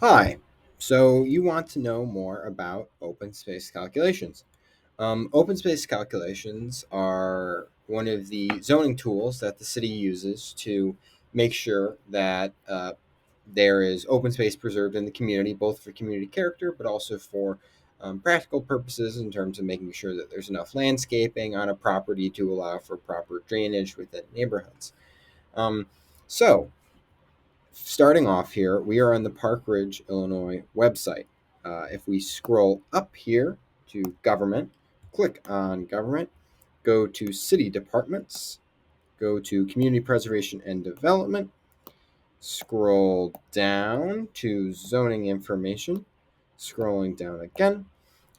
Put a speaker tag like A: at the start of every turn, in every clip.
A: Hi. So you want to know more about open space calculations. Open space calculations are one of the zoning tools that the city uses to make sure that there is open space preserved in the community, both for community character, but also for practical purposes in terms of making sure that there's enough landscaping on a property to allow for proper drainage within neighborhoods. Um, so, Starting off here, we are on the Park Ridge, Illinois website. If we scroll up here to government, click on government, go to city departments, go to community preservation and development, scroll down to zoning information, scrolling down again,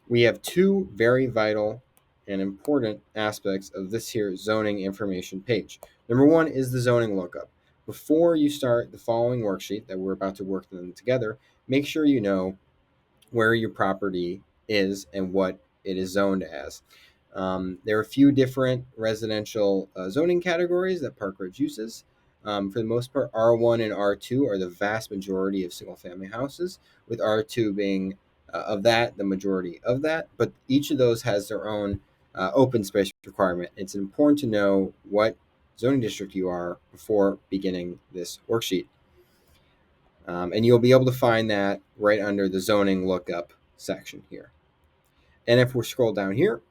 A: we have two very vital and important aspects of this here zoning information page. Number one is the zoning lookup. Before you start the following worksheet that we're about to work them together, make sure you know where your property is and what it is zoned as. There are a few different residential zoning categories that Park Ridge uses. For the most part, R1 and R2 are the vast majority of single family houses, with R2 being of that, the majority of that. But each of those has their own open space requirement. It's important to know what zoning district you are before beginning this worksheet. And you'll be able to find that right under the zoning lookup section here. And if we scroll down here,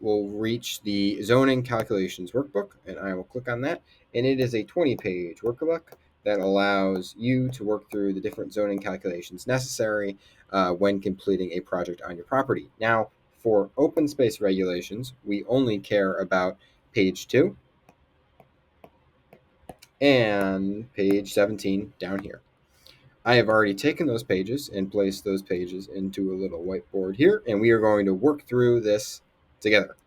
A: we'll reach the zoning calculations workbook, and I will click on that. And it is a 20-page workbook that allows you to work through the different zoning calculations necessary when completing a project on your property. Now, for open space regulations, we only care about page 2 and page 17 down here. I have already taken those pages and placed those pages into a little whiteboard here, and we are going to work through this together.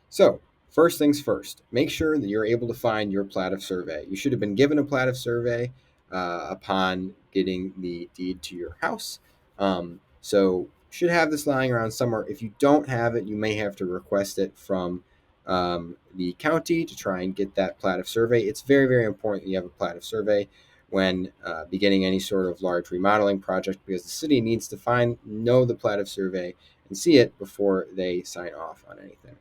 A: So, first things first, make sure that you're able to find your plat of survey. You should have been given a plat of survey upon getting the deed to your house. So, should have this lying around somewhere. If you don't have it, you may have to request it from the county to try and get that plat of survey. It's very, very important you have a plat of survey when beginning any sort of large remodeling project because the city needs to know the plat of survey and see it before they sign off on anything.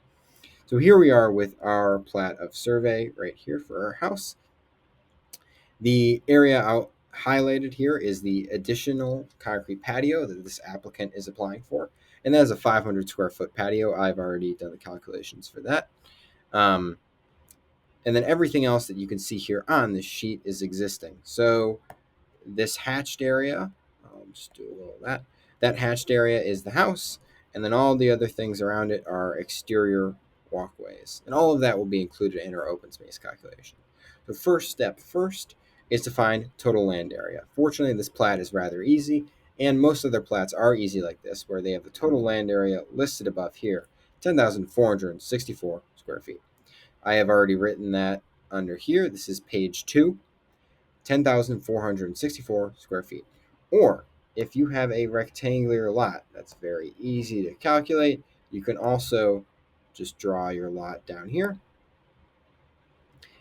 A: So here we are with our plat of survey right here for our house. The area out highlighted here is the additional concrete patio that this applicant is applying for. And that is a 500 square foot patio. I've already done the calculations for that. Um, and then everything else that you can see here on this sheet is existing. So this hatched area, I'll just do a little of that. That hatched area is the house, and then all the other things around it are exterior walkways. And all of that will be included in our open space calculation. The first step first is to find total land area. Fortunately, this plat is rather easy, and most other plats are easy like this, where they have the total land area listed above here, 10,464 square feet. I have already written that under here. This is page 2, 10,464 square feet. Or if you have a rectangular lot, that's very easy to calculate. You can also just draw your lot down here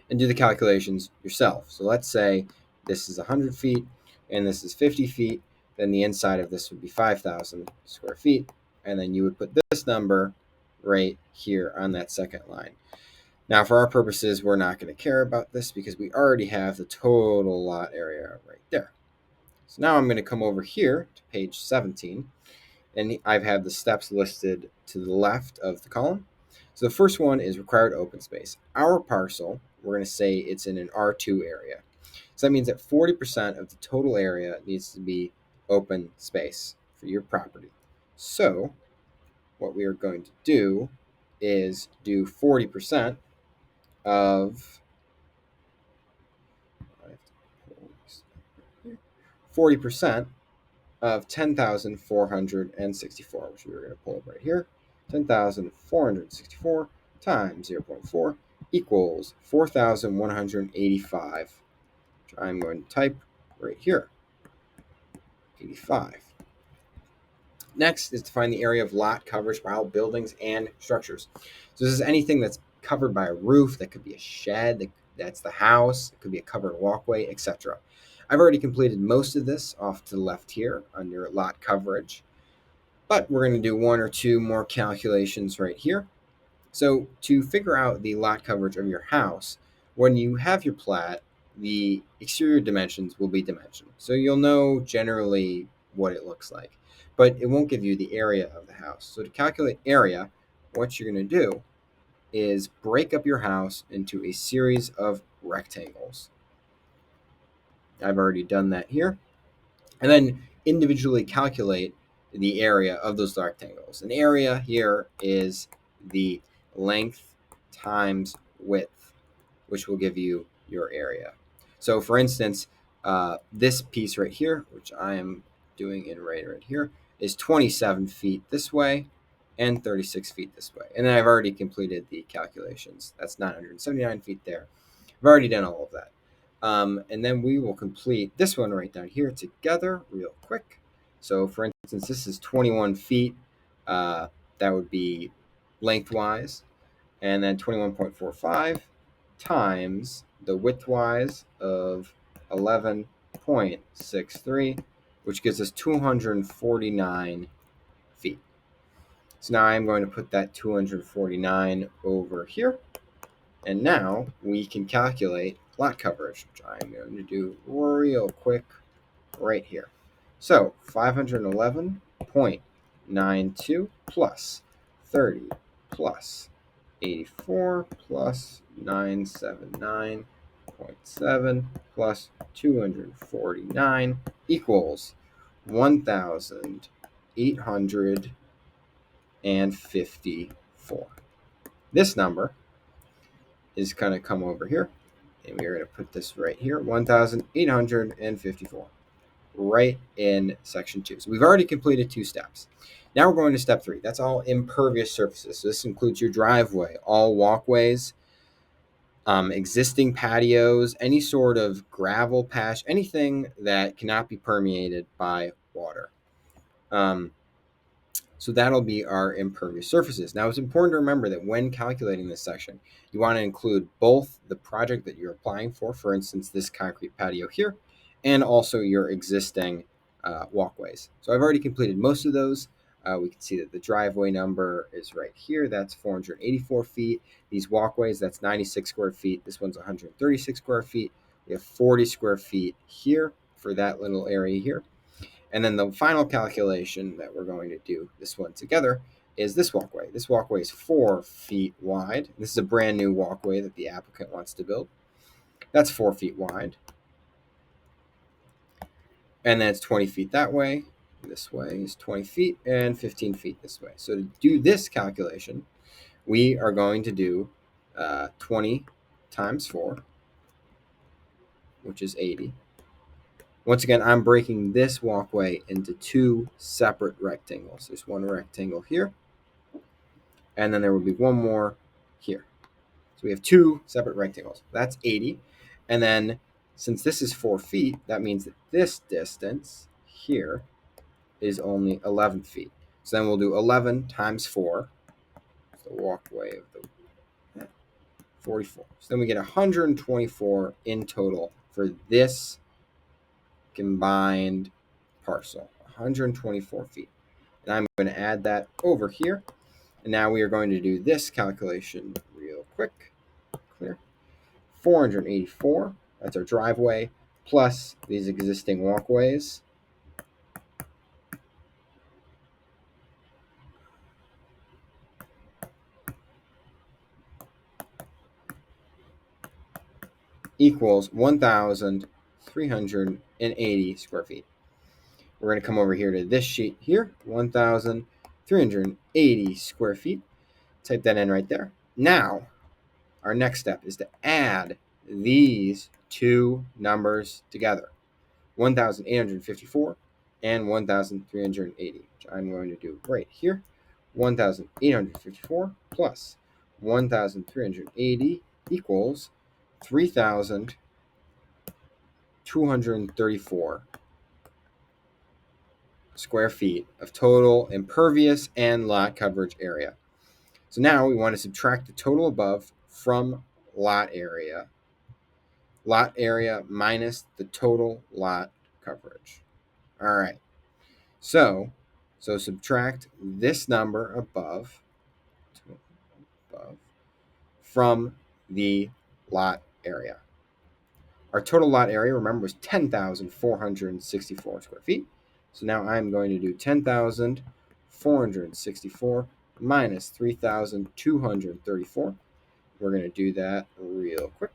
A: and do the calculations yourself. So let's say this is 100 feet and this is 50 feet, then the inside of this would be 5,000 square feet. And then you would put this number right here on that second line. Now, for our purposes, we're not going to care about this because we already have the total lot area right there. So now I'm going to come over here to page 17, and I've had the steps listed to the left of the column. So the first one is required open space. Our parcel, we're going to say it's in an R2 area. So that means that 40% of the total area needs to be open space for your property. So what we are going to do is do 40% of 40% of 10,464, which we are going to pull up right here. 10,464 times 0.4 equals 4,185, which I'm going to type right here, 85. Next is to find the area of lot coverage by all buildings and structures. So this is anything that's covered by a roof. That could be a shed. That's the house. It could be a covered walkway, etc. I've already completed most of this off to the left here under lot coverage, but we're going to do one or two more calculations right here. So to figure out the lot coverage of your house, when you have your plat, the exterior dimensions will be dimensioned. So you'll know generally what it looks like, but it won't give you the area of the house. So to calculate area, what you're going to do is break up your house into a series of rectangles. I've already done that here. And then individually calculate the area of those rectangles. An area here is the length times width, which will give you your area. So for instance, this piece right here, which I am doing in right here, is 27 feet this way and 36 feet this way. And then I've already completed the calculations. That's 979 feet there. I've already done all of that. And then we will complete this one right down here together real quick. So for instance, this is 21 feet. That would be lengthwise. And then 21.45 times the widthwise of 11.63, which gives us 249 feet. So now I'm going to put that 249 over here. And now we can calculate lot coverage, which I'm going to do real quick right here. So 511.92 plus 30 plus 84 plus 979.7 plus 249 equals 1,854. This number is going to come over here, and we're going to put this right here, 1,854, right in section 2. So we've already completed 2 steps. Now we're going to step 3. That's all impervious surfaces. So this includes your driveway, all walkways, existing patios, any sort of gravel patch, anything that cannot be permeated by water. So that'll be our impervious surfaces. Now, it's important to remember that when calculating this section, you want to include both the project that you're applying for instance, this concrete patio here, and also your existing walkways. So I've already completed most of those. We can see that the driveway number is right here. That's 484 feet. These walkways, that's 96 square feet. This one's 136 square feet. We have 40 square feet here for that little area here. And then the final calculation that we're going to do, this one together, is this walkway. This walkway is 4 feet wide. This is a brand new walkway that the applicant wants to build. That's 4 feet wide. And then it's 20 feet that way. This way is 20 feet and 15 feet this way. So to do this calculation, we are going to do 20 times 4, which is 80. Once again, I'm breaking this walkway into 2 separate rectangles. There's one rectangle here, and then there will be one more here. So we have 2 separate rectangles. That's 80. And then since this is 4 feet, that means that this distance here is only 11 feet. So then we'll do 11 times 4. It's the walkway of the 44. So then we get 124 in total for this combined parcel, 124 feet. And I'm going to add that over here. And now we are going to do this calculation real quick. Clear. 484, that's our driveway, plus these existing walkways. Equals 1,380 square feet. We're going to come over here to this sheet here, 1,380 square feet. Type that in right there. Now, our next step is to add these 2 numbers together, 1,854 and 1,380, which I'm going to do right here. 1,854 plus 1,380 equals 3,234 square feet of total impervious and lot coverage area. So now we want to subtract the total above from lot area lot area minus the total lot coverage. All right. So subtract this number above from the lot area. Our total lot area, remember, was 10,464 square feet. So now I'm going to do 10,464 minus 3,234. We're going to do that real quick.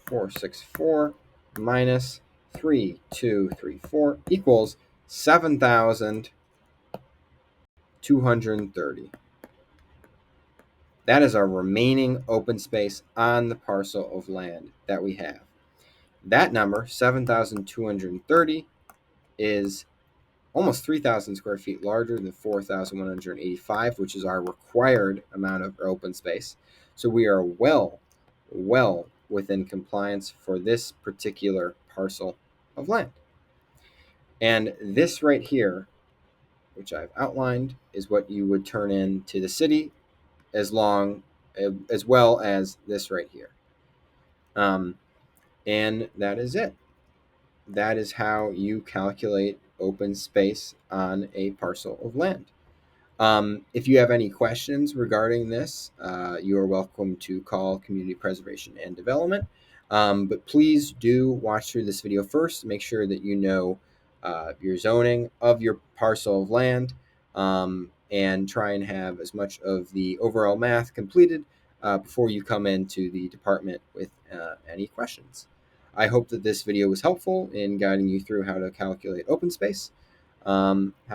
A: 464 minus 3,234 equals 7,230. That is our remaining open space on the parcel of land that we have. That number, 7,230, is almost 3,000 square feet larger than 4,185, which is our required amount of open space. So we are well within compliance for this particular parcel of land. And this right here, which I've outlined, is what you would turn in to the city, as well as this right here. And that is it. That is how you calculate open space on a parcel of land. If you have any questions regarding this, you are welcome to call Community Preservation and Development. But please do watch through this video first. Make sure that you know your zoning of your parcel of land, and try and have as much of the overall math completed before you come into the department with any questions. I hope that this video was helpful in guiding you through how to calculate open space.